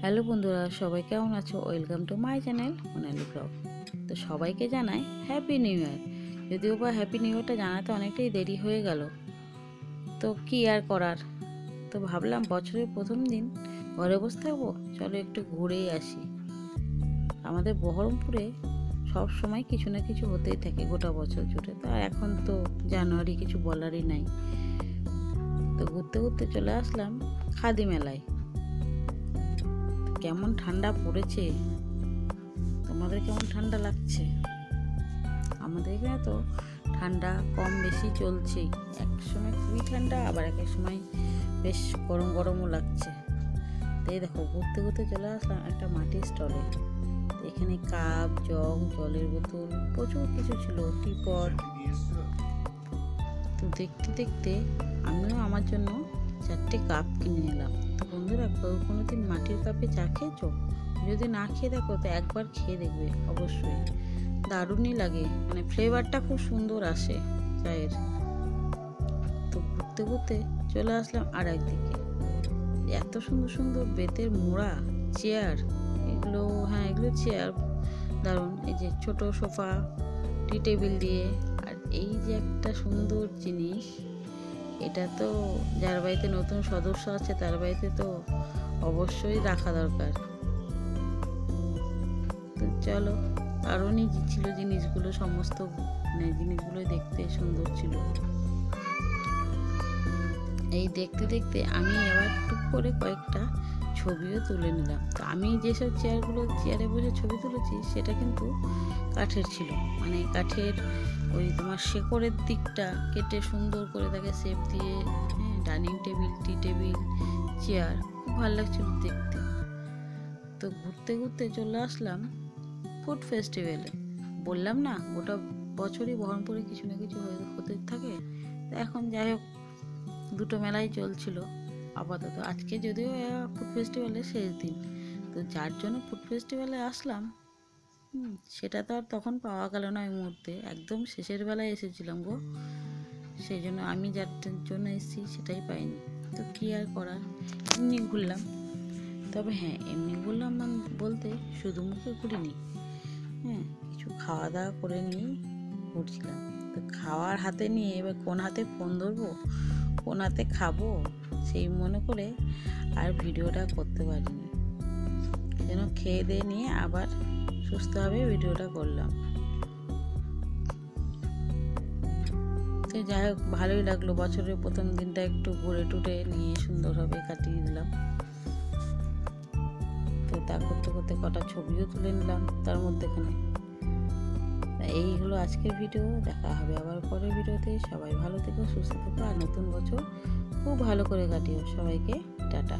Hello বন্ধুরা, সবাই কেমন আছো? Welcome to my channel Monali blog. তো সবাইকে জানাই হ্যাপি নিউ ইয়ার। যদিও বা হ্যাপি নিউ ইয়ারটা জানাতে অনেকটাই দেরি হয়ে গেল, তো কি আর করার। তো ভাবলাম বছরের প্রথম দিন ঘরে বসে থাকবো, চলো একটু ঘুরেই আসি। আমাদের বহরমপুরে সব সময় কিছু না কিছু হতেই থাকে গোটা বছর জুড়ে। তো আর এখন তো জানুয়ারি, কিছু বলারই নাই। তো ঘুরতে ঘুরতে চলে আসলাম খাদি মেলায়। কেমন ঠান্ডা পড়েছে, তোমাদের কেমন ঠান্ডা লাগছে? আমাদের এখানে তো ঠান্ডা কম বেশি চলছেই। এক সময় খুবই ঠান্ডা, আবার এক সময় বেশ গরম গরমও লাগছে। তো এই দেখো, ঘুরতে ঘুরতে চলে আসলাম একটা মাটির স্টলে। এখানে কাপ, জগ, জলের বোতল, প্রচুর কিছু ছিল, টিপট। তো দেখতে দেখতে আমিও আমার জন্য 4টে কাপ কিনে নিলাম। তো বন্ধুরা, কোনোদিন মাটির কাপে চা খেয়েছো? যদি না খেয়ে দেখো তো একবার খেয়ে দেখবে, অবশ্যই দারুণই লাগে। মানে ফ্লেভারটা খুব সুন্দর আসে চায়ের। তো ঘুরতে ঘুরতে চলে আসলাম আর একদিকে। এত সুন্দর সুন্দর বেতের মোড়া চেয়ার, এগুলো এগুলো চেয়ার দারুণ। এই যে ছোট সোফা, টি টেবিল দিয়ে। আর এই যে একটা সুন্দর জিনিস, এটা তো যার বাড়িতে নতুন সদস্য আছে তার বাড়িতে তো অবশ্যই রাখা দরকার। তো চলো, দারুণই ছিল জিনিসগুলো, সমস্ত জিনিসগুলো দেখতে সুন্দর ছিল। এই দেখতে দেখতে আমি আবার টুক করে কয়েকটা ছবিও তুলে নিলাম। তো আমি যেসব চেয়ারে বসে ছবি তুলেছি সেটা কিন্তু কাঠের ছিল। মানে কাঠের ওই তোমার শেকড়ের দিকটা কেটে সুন্দর করে তাকে শেপ দিয়ে, ডাইনিং টেবিল, টি টেবিল, চেয়ার, খুব ভালো লাগছিল দেখতে। তো ঘুরতে ঘুরতে চলে আসলাম ফুড ফেস্টিভ্যালে। বললাম না, গোটা বছরই বহরমপুরে কিছু না কিছু হতে থাকে। তো এখন যাই হোক, দুটো মেলাই চলছিল আপাতত। আজকে যদিও ফুড ফেস্টিভ্যালের শেষ দিন, তো যার জন্য ফুড ফেস্টিভ্যালে আসলাম সেটা তো আর তখন পাওয়া গেল না। ওই মুহূর্তে একদম শেষের বেলায় এসেছিলাম গো, সেই জন্য আমি যার জন্য এসেছি সেটাই পাইনি। তো কি আর করার, এমনি ঘুরলাম। তবে এমনি ঘুরলাম বলতে শুধু মুখে ঘুরিনি, কিছু খাওয়া দাওয়া করে নিয়েই ঘুরছিলাম। তো খাওয়ার হাতে নিয়ে এবার কোন হাতে ফোন ধরবো, কোন হাতে খাবো, সেই মনে করে আর ভিডিওটা করতে পারিনি। যেন খেয়ে দিয়ে নিয়ে আবার সুস্থভাবে ভিডিওটা করলাম। তো যাই হোক, ভালোই লাগলো। বছরের প্রথম দিনটা একটু ঘুরে টুরে নিয়ে সুন্দরভাবে কাটিয়ে দিলাম। তো তা করতে করতে কটা ছবিও তুলে নিলাম তার মধ্যেখানে। এই হলো আজকের ভিডিও। দেখা হবে আবার পরের ভিডিওতে। সবাই ভালো থেকো, সুস্থ থেকো, আর নতুন বছর খুব ভালো করে কাটিও। সবাইকে টাটা।